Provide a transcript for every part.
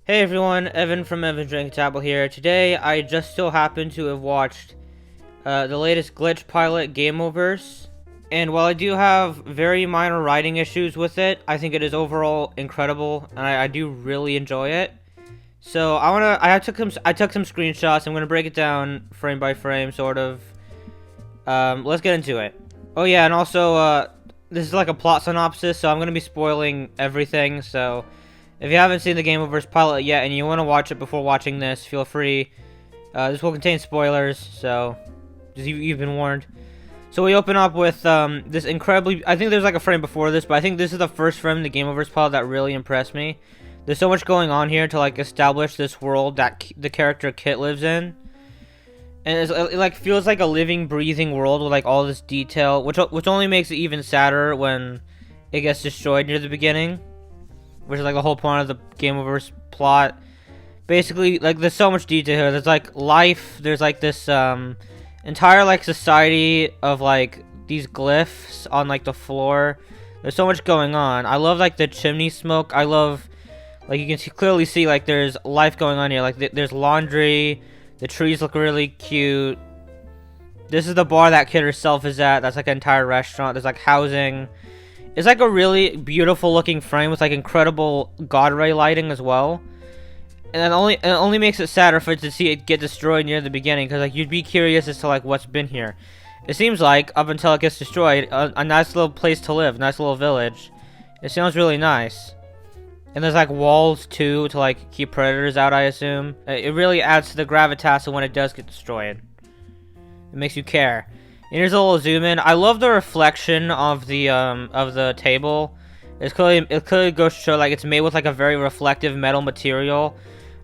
Hey everyone, Evan from Evan's Drinking Table here. Today, I just so happen to have watched the latest glitch pilot, Gameoverse. And while I do have very minor writing issues with it, I think it is overall incredible, and I do really enjoy it. So I took some screenshots. I'm gonna break it down frame by frame, sort of. Let's get into it. Oh yeah, and also this is like a plot synopsis, so I'm gonna be spoiling everything. So if you haven't seen the Gameoverse pilot yet and you want to watch it before watching this, feel free. This will contain spoilers, so you've been warned. So we open up with this incredibly... I think there's like a frame before this, but I think this is the first frame in the Gameoverse pilot that really impressed me. There's so much going on here to like establish this world that the character Kit lives in. And it like feels like a living, breathing world with like all this detail, which only makes it even sadder when it gets destroyed near the beginning. Which is like the whole point of the Gameoverse plot. Basically, like there's so much detail here. There's like life. There's like this entire like society of like these glyphs on like the floor. There's so much going on. I love like the chimney smoke. I love like you can clearly see like there's life going on here. Like there's laundry. The trees look really cute. This is the bar that Kid herself is at. That's like an entire restaurant. There's like housing. It's like a really beautiful looking frame with like incredible god ray lighting as well. And it only makes it sadder for it to see it get destroyed near the beginning, because like you'd be curious as to like what's been here. It seems like up until it gets destroyed, a nice little place to live, nice little village. It sounds really nice. And there's like walls too to like keep predators out, I assume. It really adds to the gravitas of when it does get destroyed. It makes you care. And here's a little zoom in. I love the reflection of the table. It clearly goes to show like it's made with like a very reflective metal material.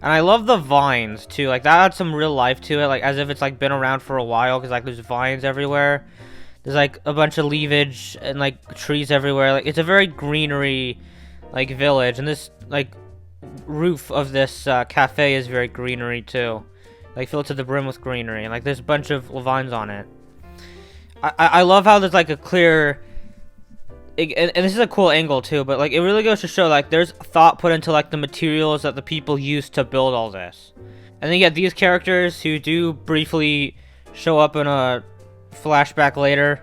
And I love the vines too. Like that adds some real life to it, like as if it's like been around for a while, because like there's vines everywhere. There's like a bunch of leafage and like trees everywhere. Like it's a very greenery like village, and this like roof of this cafe is very greenery too. Like filled to the brim with greenery, and like there's a bunch of vines on it. I love how there's like a clear, and this is a cool angle too, but like it really goes to show like there's thought put into like the materials that the people used to build all this. And then you get these characters who do briefly show up in a flashback later.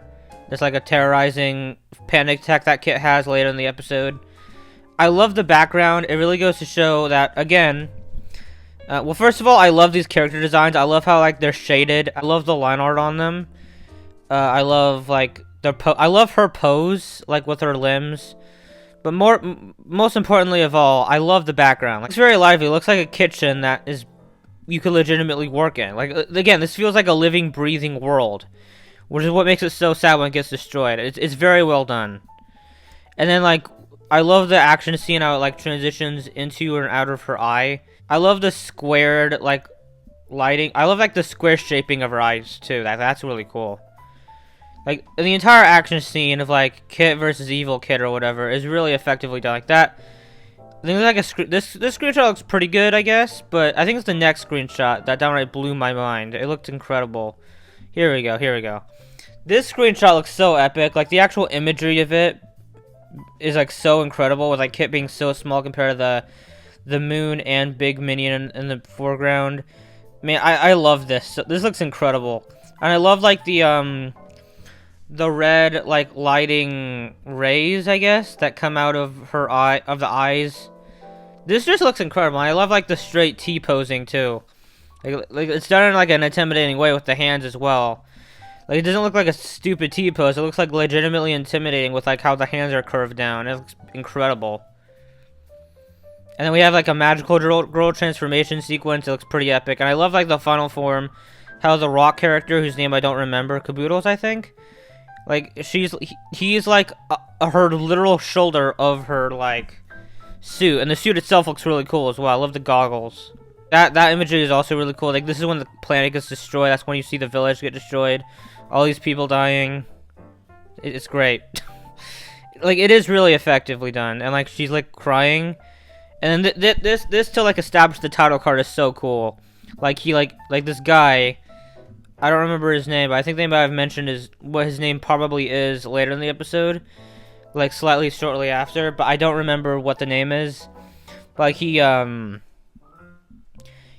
There's like a terrorizing panic attack that Kit has later in the episode. I love the background. It really goes to show that, again, well, first of all, I love these character designs. I love how like they're shaded. I love the line art on them. I love like I love her pose, like with her limbs. But most importantly of all, I love the background. Like, it's very lively. It looks like a kitchen that you could legitimately work in. Like again, this feels like a living, breathing world, which is what makes it so sad when it gets destroyed. It's very well done. And then like I love the action scene how it like transitions into and out of her eye. I love the squared like lighting. I love like the square shaping of her eyes too. That's really cool. Like, the entire action scene of, like, Kit versus Evil Kit or whatever is really effectively done. Like, that... I think like this screenshot looks pretty good, I guess. But I think it's the next screenshot that downright blew my mind. It looked incredible. Here we go. This screenshot looks so epic. Like, the actual imagery of it is, like, so incredible. With, like, Kit being so small compared to the moon and big minion in the foreground. Man, I love this. This looks incredible. And I love, like, the red like lighting rays, I guess, that come out of her the eyes. This just looks incredible. I love like the straight T posing too. Like it's done in like an intimidating way with the hands as well. Like it doesn't look like a stupid T pose. It looks like legitimately intimidating with like how the hands are curved down. It looks incredible. And then we have like a magical girl transformation sequence. It looks pretty epic. And I love like the final form, how the rock character, whose name I don't remember, Caboodles I think. Like, he's like her literal shoulder of her, like, suit. And the suit itself looks really cool as well. I love the goggles. That imagery is also really cool. Like, this is when the planet gets destroyed. That's when you see the village get destroyed. All these people dying. It's great. Like, it is really effectively done. And, like, she's, like, crying. And then this to, like, establish the title card is so cool. Like, he, like this guy... I don't remember his name, but I think they might have mentioned what his name probably is later in the episode. Like, slightly shortly after, but I don't remember what the name is. But, like,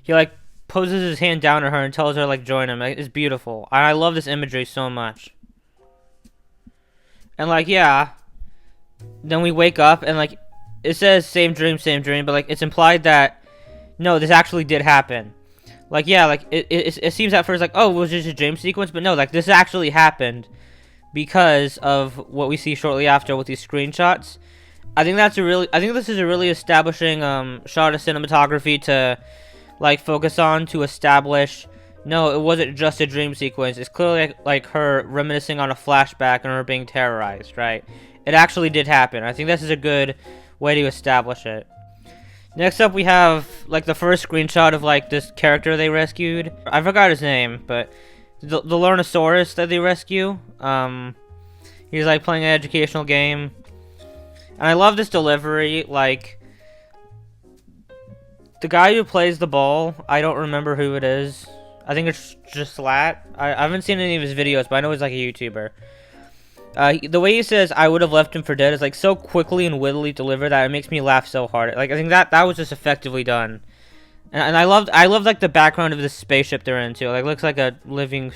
he like poses his hand down at her and tells her like join him. Like, it's beautiful. I love this imagery so much. And like, yeah, then we wake up and like it says same dream, but like it's implied that no, this actually did happen. Like, yeah, like it seems at first like, oh, it was just a dream sequence, but no, like this actually happened because of what we see shortly after with these screenshots. I think this is a really establishing shot of cinematography to like focus on, to establish no, it wasn't just a dream sequence. It's clearly like her reminiscing on a flashback and her being terrorized, right? It actually did happen. I think this is a good way to establish it. Next up, we have like the first screenshot of like this character they rescued. I forgot his name, but the Lornosaurus that they rescue. He's like playing an educational game, and I love this delivery. Like the guy who plays the ball, I don't remember who it is. I think it's just Slat. I haven't seen any of his videos, but I know he's like a YouTuber. The way he says "I would have left him for dead" is like so quickly and wittily delivered that it makes me laugh so hard. Like I think that was just effectively done, and I loved like the background of this spaceship they're in too. Like it looks like a living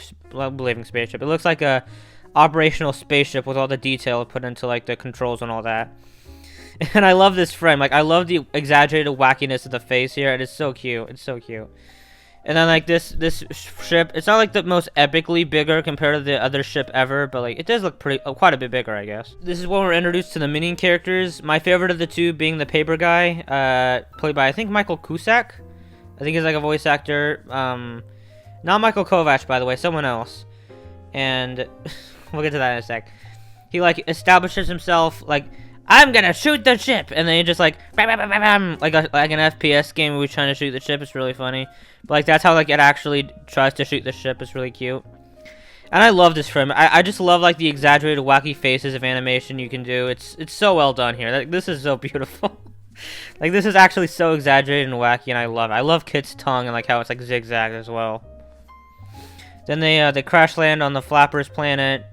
spaceship. It looks like a operational spaceship with all the detail put into like the controls and all that. And I love this frame. Like I love the exaggerated wackiness of the face here. It is so cute. It's so cute. And then like this ship, it's not like the most epically bigger compared to the other ship ever, but like it does look quite a bit bigger, I guess. This is when we're introduced to the minion characters. My favorite of the two being the paper guy, played by I think Michael Cusack. I think he's like a voice actor. Not Michael Kovac, by the way, someone else. And we'll get to that in a sec. He like establishes himself like, I'm gonna shoot the ship, and then he just like bam, bam, bam, bam, like an FPS game where we're trying to shoot the ship. It's really funny, but like that's how like it actually tries to shoot the ship. It's really cute, and I love this frame. I just love like the exaggerated wacky faces of animation you can do. It's so well done here. Like this is so beautiful. Like this is actually so exaggerated and wacky, and I love it. I love Kit's tongue and like how it's like zigzagged as well. Then they crash land on the Flappers planet.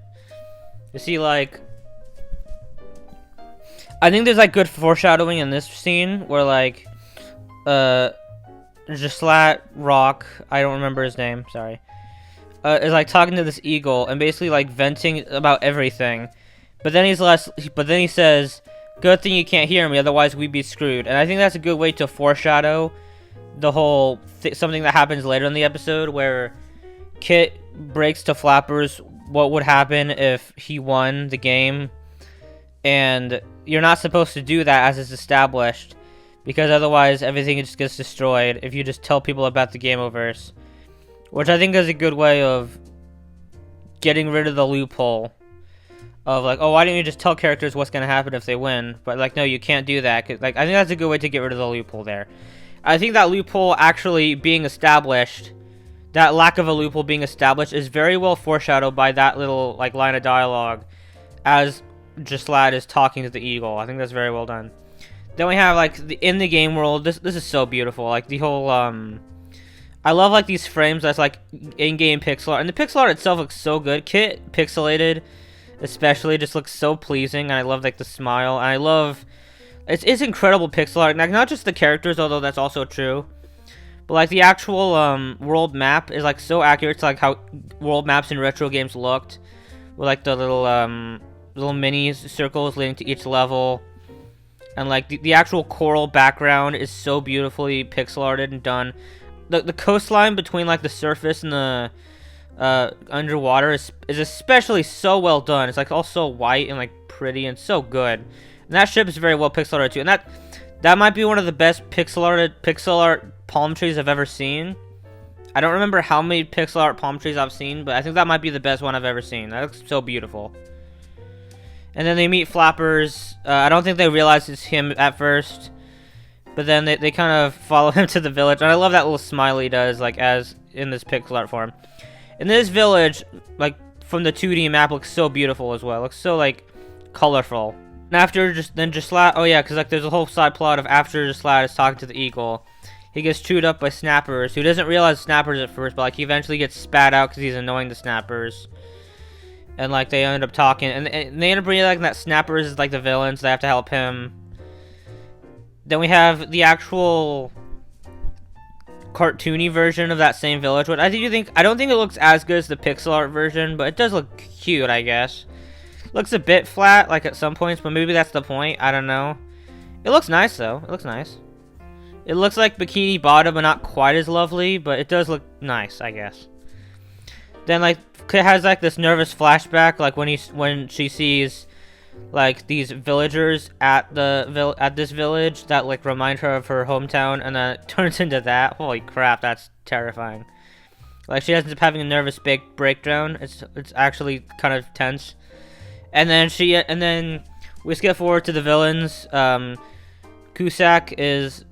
You see like. I think there's like good foreshadowing in this scene where like Jaslat Rock, I don't remember his name, sorry, is like talking to this eagle and basically like venting about everything. But then he says, "Good thing you can't hear me, otherwise we'd be screwed." And I think that's a good way to foreshadow the whole something that happens later in the episode where Kit breaks to Flappers what would happen if he won the game. And you're not supposed to do that as is established, because otherwise everything just gets destroyed if you just tell people about the Gameoverse, which I think is a good way of getting rid of the loophole of like, oh, why don't you just tell characters what's gonna happen if they win? But like, no, you can't do that. 'Cause, like, I think that's a good way to get rid of the loophole there. I think that loophole actually being established, that lack of a loophole being established, is very well foreshadowed by that little like line of dialogue as Jaslat is talking to the eagle. I think that's very well done. Then we have like in the game world. This is so beautiful. Like the whole I love like these frames that's like in-game pixel art, and the pixel art itself looks so good. Kit pixelated, especially, just looks so pleasing, and I love like the smile. And I love it's incredible pixel art. Like not just the characters, although that's also true, but like the actual world map is like so accurate to like how world maps in retro games looked, with like the little mini circles leading to each level, and like the actual coral background is so beautifully pixel arted and done. The coastline between like the surface and the underwater is especially so well done. It's like all so white and like pretty and so good. And that ship is very well pixel arted too. And that might be one of the best pixel art palm trees I've ever seen. I don't remember how many pixel art palm trees I've seen, but I think that might be the best one I've ever seen. That looks so beautiful. And then they meet Flappers. I don't think they realize it's him at first, but then they kind of follow him to the village. And I love that little smile he does, like, as in this pixel art form. And this village, like, from the 2D map, looks so beautiful as well. It looks so, like, colorful. And after Jaslat, oh yeah, because, like, there's a whole side plot of after Jaslat is talking to the eagle, he gets chewed up by snappers, who doesn't realize snappers at first, but, like, he eventually gets spat out because he's annoying the snappers. And, like, they end up talking, and they end up realizing that Snappers is, like, the villain, so they have to help him. Then we have the actual cartoony version of that same village. What I don't think it looks as good as the pixel art version, but it does look cute, I guess. Looks a bit flat, like at some points, but maybe that's the point. I don't know. It looks nice though. It looks nice. It looks like Bikini Bottom, but not quite as lovely, but it does look nice, I guess. Then like it has like this nervous flashback, like when she sees like these villagers at this village that like remind her of her hometown, and then it turns into that. Holy crap, that's terrifying. Like she ends up having a nervous big breakdown. It's actually kind of tense. And then we skip forward to the villains. Cusack is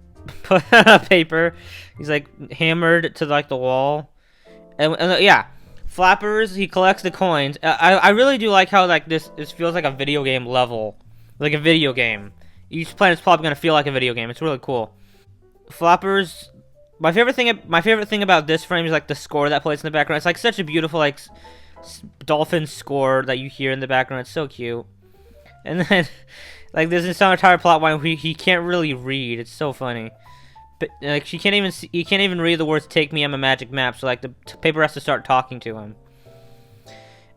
put on a paper. He's like hammered to like the wall, and yeah. Flappers, he collects the coins. I really do like how like this feels like a video game level, like a video game. Each planet's probably gonna feel like a video game. It's really cool. Flappers, my favorite thing about this frame is like the score that plays in the background. It's like such a beautiful like dolphin score that you hear in the background. It's so cute. And then like there's this entire plot line where he can't really read. It's so funny. But like he can't even read the words "Take me, I'm a magic map." So like the paper has to start talking to him.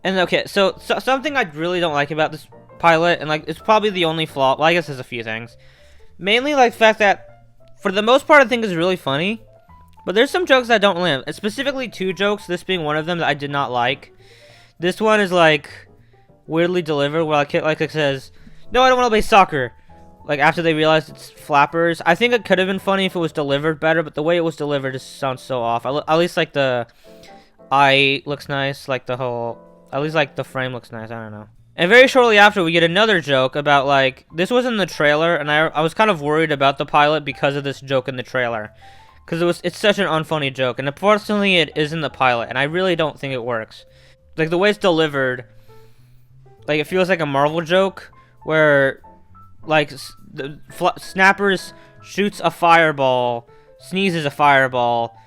And okay, so something I really don't like about this pilot, and like it's probably the only flaw. Well, I guess there's a few things. Mainly like the fact that for the most part I think is really funny, but there's some jokes that don't land. Specifically two jokes, this being one of them that I did not like. This one is like weirdly delivered, where like it says, "No, I don't want to play soccer." Like, after they realized it's Flappers. I think it could have been funny if it was delivered better, but the way it was delivered just sounds so off. At least, like, the eye looks nice. Like, the whole... At least, like, the frame looks nice. I don't know. And very shortly after, we get another joke about, like... This was in the trailer, and I was kind of worried about the pilot because of this joke in the trailer. Because it's such an unfunny joke. And unfortunately, it is in the pilot, and I really don't think it works. Like, the way it's delivered... Like, it feels like a Marvel joke, where... Like, Snappers shoots a fireball, sneezes a fireball,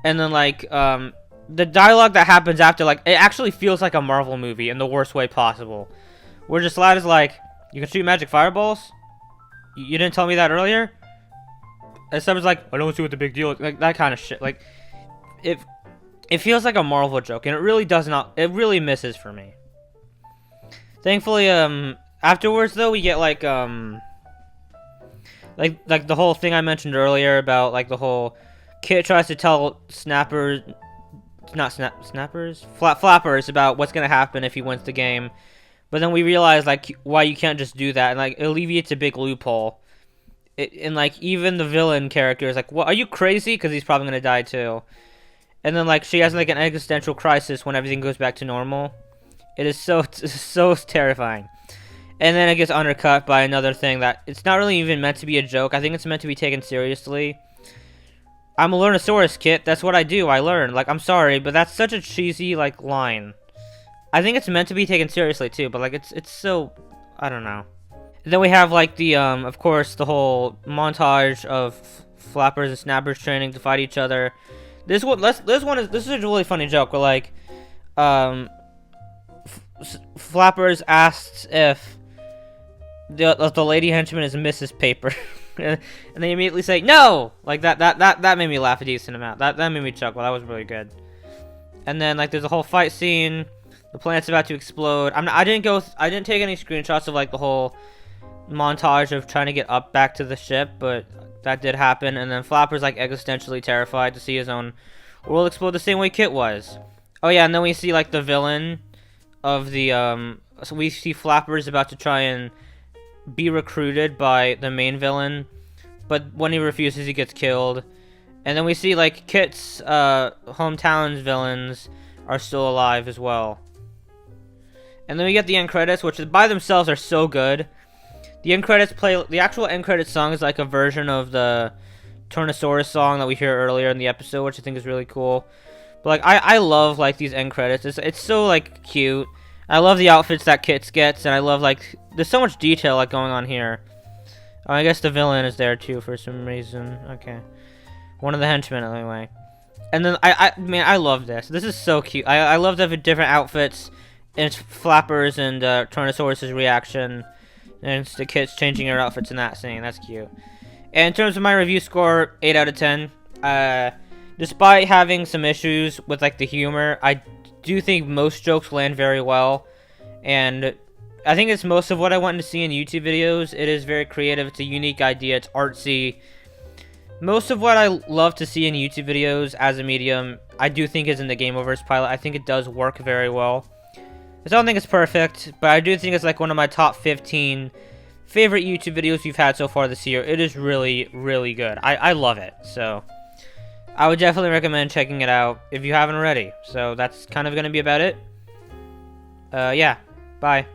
and then, like, the dialogue that happens after, like, it actually feels like a Marvel movie in the worst way possible. Where just Lad is like, "You can shoot magic fireballs? You didn't tell me that earlier?" And Snappers like, "I don't see what the big deal is." Like, that kind of shit. Like, it feels like a Marvel joke, and it really does not, it really misses for me. Thankfully, afterwards, though, we get, like the whole thing I mentioned earlier about, like, the whole... Kit tries to tell Snappers... Flappers about what's gonna happen if he wins the game. But then we realize, like, why you can't just do that, and, like, it alleviates a big loophole. And, like, even the villain character is like, "What, are you crazy?" Because he's probably gonna die, too. And then, like, she has, like, an existential crisis when everything goes back to normal. It is so terrifying. And then it gets undercut by another thing that it's not really even meant to be a joke. I think it's meant to be taken seriously. "I'm a Learnosaurus, Kit. That's what I do. I learn." Like, I'm sorry, but that's such a cheesy, like, line. I think it's meant to be taken seriously, too, but, like, it's so... I don't know. And then we have, like, the, of course, the whole montage of Flappers and Snappers training to fight each other. This is a really funny joke where, like, Flappers asks if the lady henchman is Mrs. Paper. And they immediately say, "No!" Like, that made me laugh a decent amount. That made me chuckle. That was really good. And then, like, there's a whole fight scene. The planet's about to explode. I didn't take any screenshots of, like, the whole montage of trying to get up back to the ship, but that did happen. And then Flapper's, like, existentially terrified to see his own world explode the same way Kit was. Oh, yeah, and then we see, like, the villain of the, so we see Flappers about to try and be recruited by the main villain, but when he refuses, he gets killed. And then we see, like, Kit's hometown's villains are still alive as well. And then we get the end credits, which by themselves are so good. The end credits the actual end credits song is like a version of the Turnosaurus song that we hear earlier in the episode, which I think is really cool. But, like, I love, like, these end credits. It's so, like, cute. I love the outfits that Kit gets, and I love, like, there's so much detail, like, going on here. Oh, I guess the villain is there, too, for some reason. Okay. One of the henchmen, anyway. And then, man, I love this. This is so cute. I love the different outfits, and it's Flappers and Turnosaurus' reaction, and it's the kids changing their outfits in that scene. That's cute. And in terms of my review score, 8 out of 10. Despite having some issues with like the humor, I do think most jokes land very well, and I think it's most of what I want to see in YouTube videos. It is very creative. It's a unique idea. It's artsy. Most of what I love to see in YouTube videos as a medium, I do think is in the Gameoverse pilot. I think it does work very well. I don't think it's perfect, but I do think it's like one of my top 15 favorite YouTube videos we've had so far this year. It is really, really good. I love it. So I would definitely recommend checking it out if you haven't already. So that's kind of going to be about it. Yeah. Bye.